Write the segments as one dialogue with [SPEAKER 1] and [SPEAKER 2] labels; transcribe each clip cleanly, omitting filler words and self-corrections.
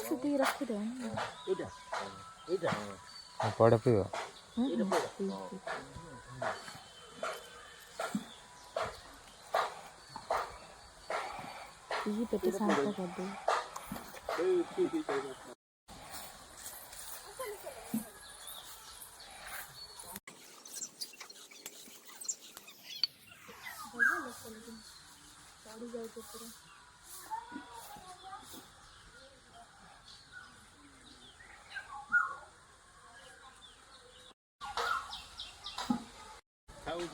[SPEAKER 1] ସେତିକି ରଖିଦେବା
[SPEAKER 2] ପଡ଼େ ପିଇବ
[SPEAKER 1] ପିଇ ପେଟ ଶାନ୍ତ କରିଦେବି। ଚଢ଼ି ଯାଉଛି ପୁରା।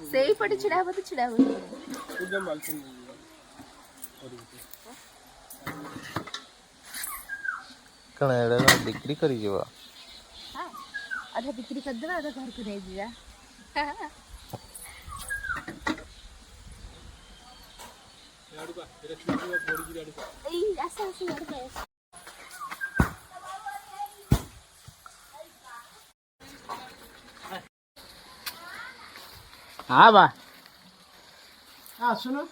[SPEAKER 1] ସେଇପଟେ ଛିଡ଼ା ହବ ତ ଛିଡ଼ା ହବ।
[SPEAKER 2] କ'ଣ ଏଇଟା ବିକ୍ରି କରିଯିବ?
[SPEAKER 1] ହଁ ଅଧା ବିକ୍ରି କରିଦେବା ଅଧା ଘରକୁ ନେଇଯିବା। ଏଇ ଆସ ଆସ
[SPEAKER 3] हाँ बा सुनो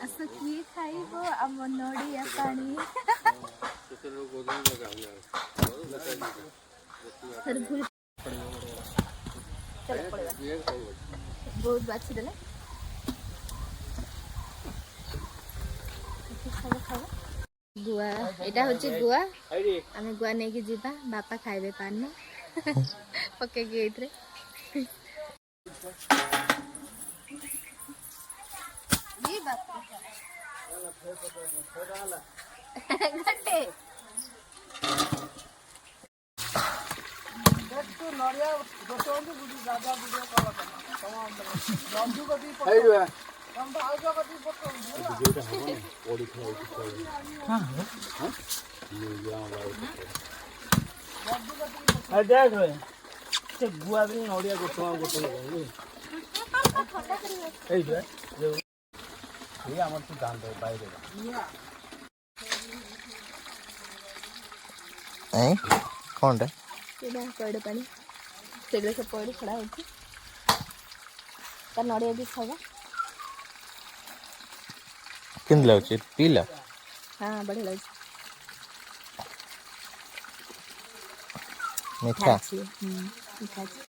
[SPEAKER 1] ଆସ କିଏ ଖାଇବ ଆମ ନଡ଼ିଆ ପାଣି। ବହୁତ ବାଛିଦେଲେ ଗୁଆ। ଏଇଟା ହଉଛି ଗୁଆ। ଆମେ ଗୁଆ ନେଇକି ଯିବା, ବାପା ଖାଇବେ ପାନ ପକେଇକି ଏଇଥିରେ।
[SPEAKER 3] गुआ भी नड़िया गोटे आम तू दान दे बाहर
[SPEAKER 2] କ'ଣଟା
[SPEAKER 1] ପଇଡ଼ ପାଣି ସେଗୁଡ଼ା ସବୁ ପଇଡ଼ ଛଡ଼ା ହେଉଛି। ତା ନଡ଼ିଆ ବି ଖାଇବା।
[SPEAKER 2] କେମିତି ଲାଗୁଛି ପିଇଲା?
[SPEAKER 1] ହଁ ବଢ଼ିଆ ଲାଗୁଛି।
[SPEAKER 2] ମିଠା
[SPEAKER 1] ଅଛି ମିଠା ଅଛି।